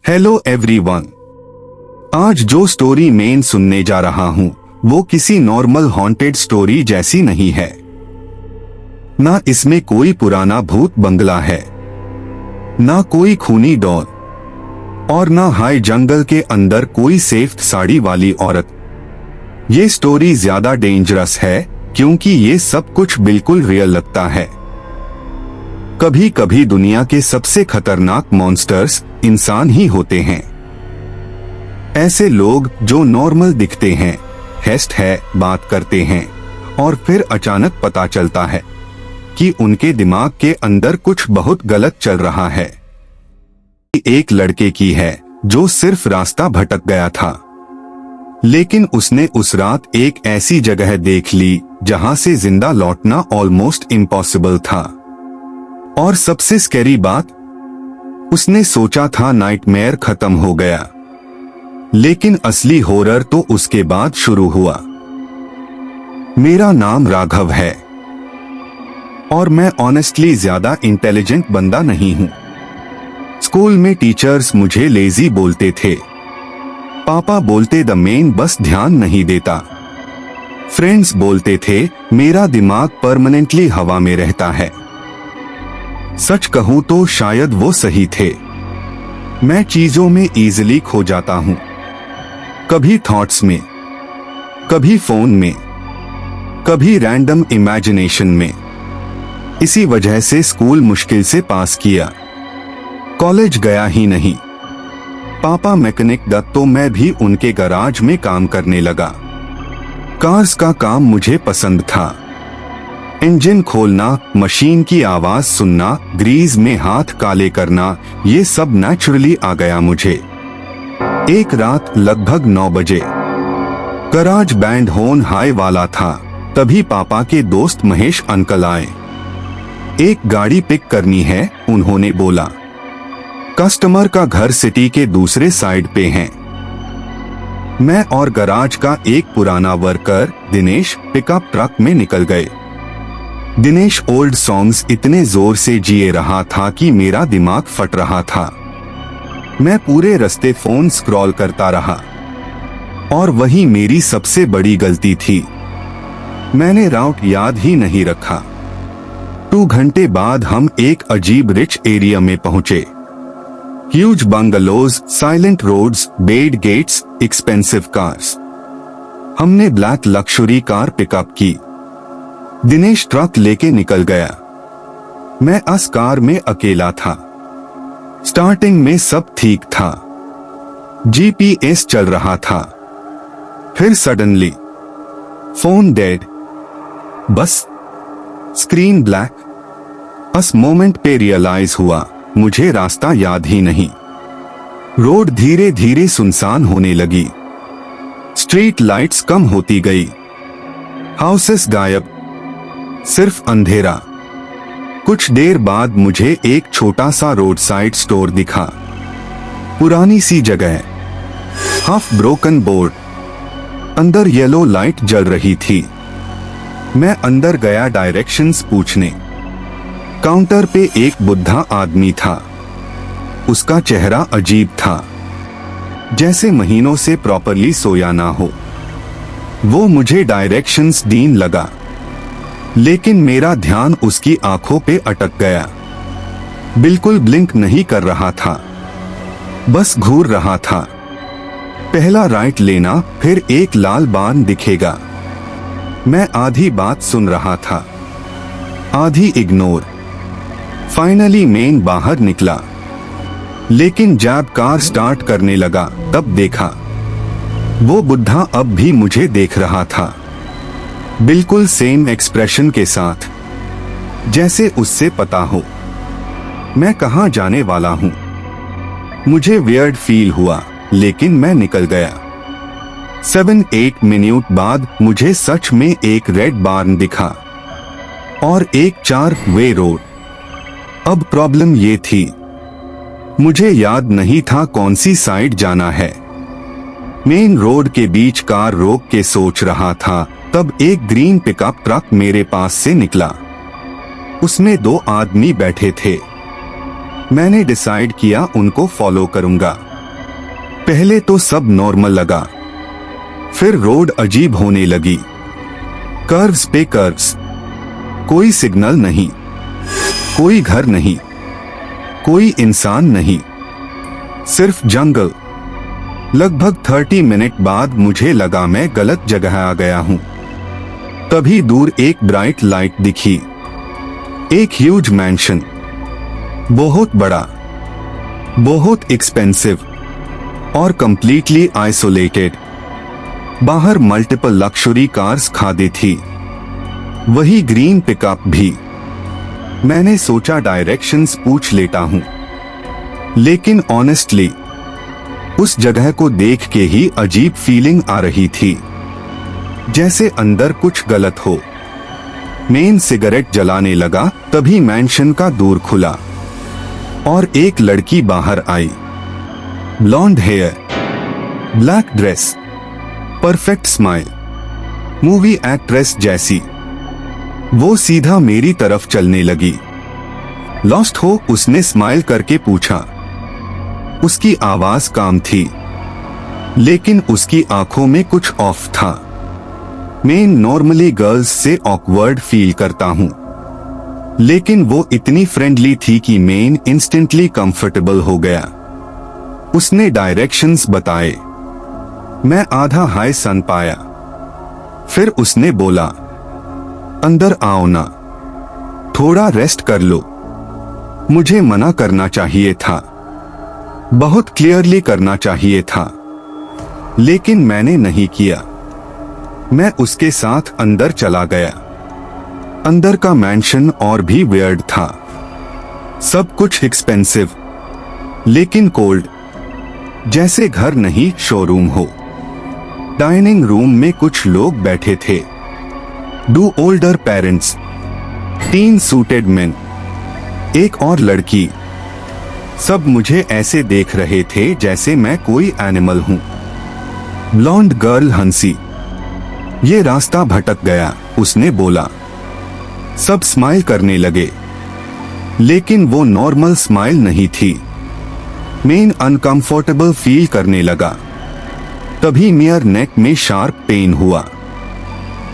Hello everyone. आज जो story मैं सुनने जा रहा हूँ वो किसी नॉर्मल हॉन्टेड स्टोरी जैसी नहीं है। ना इसमें कोई पुराना भूत बंगला है, ना कोई खूनी डॉल, और ना हाई जंगल के अंदर कोई सेफ साड़ी वाली औरत। ये स्टोरी ज्यादा डेंजरस है क्योंकि ये सब कुछ बिल्कुल रियल लगता है। कभी कभी दुनिया के सबसे खतरनाक मॉन्स्टर्स इंसान ही होते हैं। ऐसे लोग जो नॉर्मल दिखते हैं, हेस्ट है, बात करते हैं, और फिर अचानक पता चलता है कि उनके दिमाग के अंदर कुछ बहुत गलत चल रहा है। एक लड़के की है जो सिर्फ रास्ता भटक गया था, लेकिन उसने उस रात एक ऐसी जगह देख ली जहां से जिंदा लौटना ऑलमोस्ट इम्पॉसिबल था। और सबसे स्कैरी बात, उसने सोचा था नाइटमेयर खत्म हो गया, लेकिन असली हॉरर तो उसके बाद शुरू हुआ। मेरा नाम राघव है और मैं ऑनेस्टली ज्यादा इंटेलिजेंट बंदा नहीं हूं। स्कूल में टीचर्स मुझे लेजी बोलते थे, पापा बोलते द मेन बस ध्यान नहीं देता, फ्रेंड्स बोलते थे मेरा दिमाग परमानेंटली हवा में रहता है। सच कहूं तो शायद वो सही थे। मैं चीजों में इजीली खो जाता हूं, कभी थॉट्स में, कभी फोन में, कभी रैंडम इमेजिनेशन में। इसी वजह से स्कूल मुश्किल से पास किया, कॉलेज गया ही नहीं। पापा मैकेनिक द तो मैं भी उनके गराज में काम करने लगा। कार्स का काम मुझे पसंद था। इंजन खोलना, मशीन की आवाज सुनना, ग्रीज में हाथ काले करना, ये सब नेचुरली आ गया मुझे। एक रात लगभग 9 बजे गराज बैंड होन हाई वाला था, तभी पापा के दोस्त महेश अंकल आए। एक गाड़ी पिक करनी है, उन्होंने बोला। कस्टमर का घर सिटी के दूसरे साइड पे है। मैं और गराज का एक पुराना वर्कर दिनेश पिकअप ट्रक में निकल गए। दिनेश ओल्ड सॉन्ग्स इतने जोर से जिए रहा था कि मेरा दिमाग फट रहा था। मैं पूरे रास्ते फोन स्क्रॉल करता रहा, और वही मेरी सबसे बड़ी गलती थी। मैंने राउट याद ही नहीं रखा। 2 घंटे बाद हम एक अजीब रिच एरिया में पहुंचे। Huge bungalows, silent roads, bed gates, expensive cars. हमने ब्लैक लक्सुरी कार पिकअप की। दिनेश ट्रक लेके निकल गया। मैं उस कार में अकेला था। स्टार्टिंग में सब ठीक था, जीपीएस चल रहा था। फिर सडनली फोन डेड, बस स्क्रीन ब्लैक। उस मोमेंट पे रियलाइज हुआ मुझे रास्ता याद ही नहीं। रोड धीरे धीरे सुनसान होने लगी, स्ट्रीट लाइट्स कम होती गई, हाउसेस गायब, सिर्फ अंधेरा। कुछ देर बाद मुझे एक छोटा सा रोड साइड स्टोर दिखा। पुरानी सी जगह, हाफ ब्रोकन बोर्ड, अंदर येलो लाइट जल रही थी। मैं अंदर गया डायरेक्शंस पूछने। काउंटर पे एक बुढ़ा आदमी था। उसका चेहरा अजीब था, जैसे महीनों से प्रॉपरली सोया ना हो। वो मुझे डायरेक्शंस दीन लगा, लेकिन मेरा ध्यान उसकी आंखों पे अटक गया। बिल्कुल ब्लिंक नहीं कर रहा था, बस घूर रहा था। पहला राइट लेना, फिर एक लाल बान दिखेगा। मैं आधी बात सुन रहा था, आधी इग्नोर। फाइनली मैं बाहर निकला, लेकिन जब कार स्टार्ट करने लगा तब देखा वो बुढ़ा अब भी मुझे देख रहा था, बिल्कुल सेम एक्सप्रेशन के साथ, जैसे उससे पता हो मैं कहां जाने वाला हूं। मुझे वियर्ड फील हुआ, लेकिन मैं निकल गया। 7-8 मिनट बाद मुझे सच में एक रेड बार्न दिखा और एक 4 वे रोड। अब प्रॉब्लम ये थी, मुझे याद नहीं था कौन सी साइड जाना है। मेन रोड के बीच कार रोक के सोच रहा था, तब एक ग्रीन पिकअप ट्रक मेरे पास से निकला। उसमें 2 आदमी बैठे थे। मैंने डिसाइड किया उनको फॉलो करूंगा। पहले तो सब नॉर्मल लगा, फिर रोड अजीब होने लगी। कर्व्स पे कर्व्स, कोई सिग्नल नहीं, कोई घर नहीं, कोई इंसान नहीं, सिर्फ जंगल। लगभग 30 मिनट बाद मुझे लगा मैं गलत जगह आ गया हूं। तभी दूर एक ब्राइट लाइट दिखी। एक ह्यूज मैंशन, बहुत बड़ा, बहुत एक्सपेंसिव और कंप्लीटली आइसोलेटेड। बाहर मल्टीपल लक्सुरी कार्स खड़ी थी, वही ग्रीन पिकअप भी। मैंने सोचा डायरेक्शंस पूछ लेता हूं, लेकिन ऑनेस्टली उस जगह को देख के ही अजीब फीलिंग आ रही थी, जैसे अंदर कुछ गलत हो। मेन सिगरेट जलाने लगा, तभी मैंशन का डोर खुला और एक लड़की बाहर आई। Blonde hair, black dress, perfect smile, movie actress जैसी। वो सीधा मेरी तरफ चलने लगी। लॉस्ट हो, उसने स्माइल करके पूछा। उसकी आवाज काम थी, लेकिन उसकी आंखों में कुछ ऑफ था। मैं नॉर्मली गर्ल्स से ऑकवर्ड फील करता हूं, लेकिन वो इतनी फ्रेंडली थी कि मैं इंस्टेंटली कंफर्टेबल हो गया। उसने डायरेक्शंस बताए, मैं आधा हाई सन पाया। फिर उसने बोला, अंदर आओ ना, थोड़ा रेस्ट कर लो। मुझे मना करना चाहिए था, बहुत क्लियरली करना चाहिए था, लेकिन मैंने नहीं किया। मैं उसके साथ अंदर चला गया। अंदर का मैंशन और भी वियर्ड था। सब कुछ एक्सपेंसिव, लेकिन कोल्ड, जैसे घर नहीं शोरूम हो। डाइनिंग रूम में कुछ लोग बैठे थे, 2 ओल्डर पेरेंट्स, 3 सूटेड मेन, एक और लड़की। सब मुझे ऐसे देख रहे थे जैसे मैं कोई एनिमल हूं। ब्लॉन्ड गर्ल हंसी, ये रास्ता भटक गया, उसने बोला। सब स्माइल करने लगे, लेकिन वो नॉर्मल स्माइल नहीं थी। मैं अनकंफर्टेबल फील करने लगा। तभी मेरे नेक में शार्प पेन हुआ,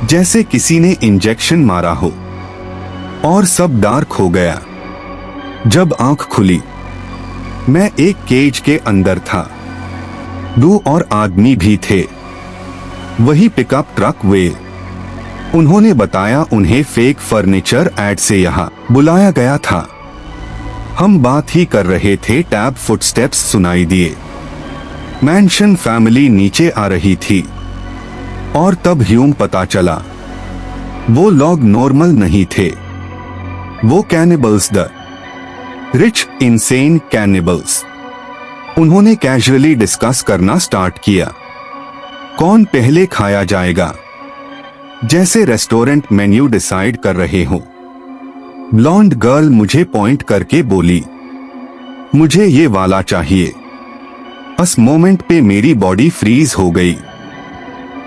जैसे किसी ने इंजेक्शन मारा हो, और सब डार्क हो गया। जब आंख खुली, मैं एक केज के अंदर था। 2 और आदमी भी थे, वही पिकअप ट्रक वे। उन्होंने बताया उन्हें फेक फर्नीचर ऐड से यहाँ बुलाया गया था। हम बात ही कर रहे थे, टैब फुटस्टेप्स सुनाई दिए। मैंशन फैमिली नीचे आ रही थी, और तब ह्यूम पता चला। वो लोग नॉर्मल नहीं थे, वो cannibals, the rich insane cannibals. उन्होंने कैजुअली डिस्कस करना स्टार्ट किया, कौन पहले खाया जाएगा, जैसे रेस्टोरेंट मेन्यू डिसाइड कर रहे हो। ब्लॉन्ड गर्ल मुझे पॉइंट करके बोली, मुझे ये वाला चाहिए। उस मोमेंट पे मेरी बॉडी फ्रीज हो गई।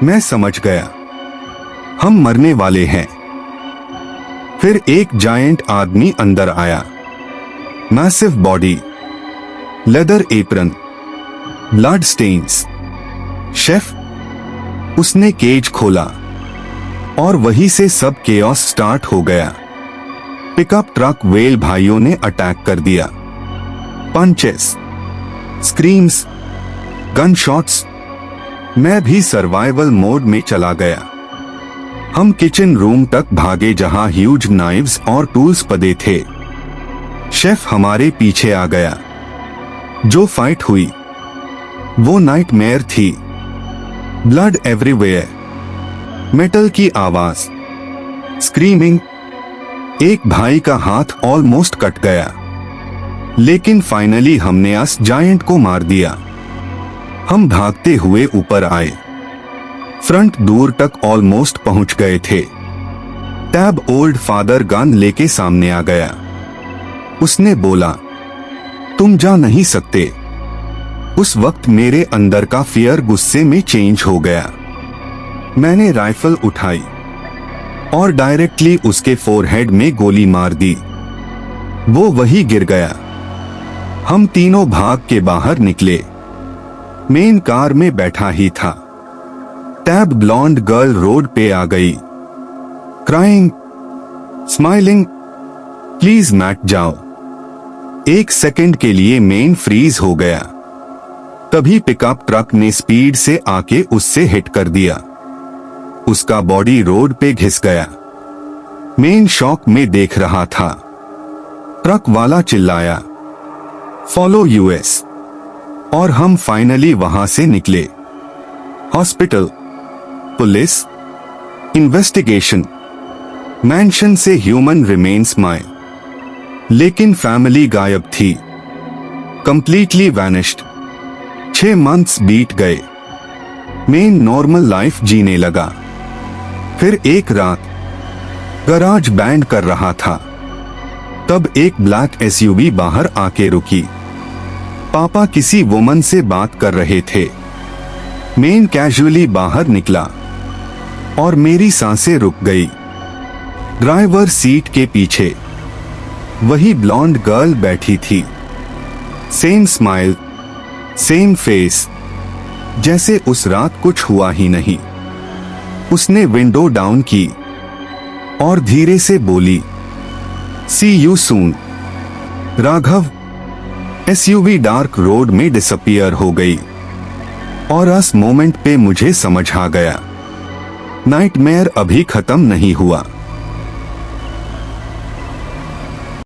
मैं समझ गया, हम मरने वाले हैं। फिर एक जायंट आदमी अंदर आया, massive body, leather apron, blood stains. Chef, उसने केज खोला, और वहीं से सब केओस स्टार्ट हो गया। पिकअप ट्रक वेल भाइयों ने अटैक कर दिया। Punches, screams, gun shots. मैं भी सर्वाइवल मोड में चला गया। हम किचन रूम तक भागे, जहां ह्यूज नाइव्स और टूल्स पड़े थे। शेफ हमारे पीछे आ गया। जो फाइट हुई, वो नाइटमेयर थी। ब्लड एवरीवेयर, मेटल की आवाज, स्क्रीमिंग। एक भाई का हाथ ऑलमोस्ट कट गया, लेकिन फाइनली हमने उस जायंट को मार दिया। हम भागते हुए ऊपर आए, फ्रंट डोर तक ऑलमोस्ट पहुंच गए थे। टैब ओल्ड फादर गन लेके सामने आ गया। उसने बोला, तुम जा नहीं सकते। उस वक्त मेरे अंदर का फियर गुस्से में चेंज हो गया। मैंने राइफल उठाई और डायरेक्टली उसके फोरहेड में गोली मार दी। वो वही गिर गया। हम तीनों भाग के बाहर निकले। मेन कार में बैठा ही था। टैब ब्लॉन्ड गर्ल रोड पे आ गई, क्राइंग, स्माइलिंग, प्लीज मैट जाओ। 1 सेकंड के लिए मेन फ्रीज हो गया। तभी पिकअप ट्रक ने स्पीड से आके उससे हिट कर दिया। उसका बॉडी रोड पे घिस गया। मेन शॉक में देख रहा था। ट्रक वाला चिल्लाया, फॉलो यूएस। और हम फाइनली वहां से निकले। हॉस्पिटल, पुलिस, इन्वेस्टिगेशन, मैंशन से ह्यूमन रिमेन्स माए, लेकिन फैमिली गायब थी, कंप्लीटली वैनिश्ड। 6 मंथ्स बीत गए। मेन नॉर्मल लाइफ जीने लगा। फिर एक रात गराज बैंड कर रहा था। तब एक ब्लैक एसयूवी बाहर आके रुकी। पापा किसी वुमन से बात कर रहे थे। मेन कैजुअली बाहर निकला और मेरी सांसें रुक गई। ड्राइवर सीट के पीछे वही ब्लॉन्ड गर्ल बैठी थी। सेम स्माइल, सेम फेस, जैसे उस रात कुछ हुआ ही नहीं। उसने विंडो डाउन की और धीरे से बोली, see you soon. Raghav. SUV dark road में डिसअपियर हो गई और उस मोमेंट पे मुझे समझ आ गया, नाइटमेयर अभी खत्म नहीं हुआ।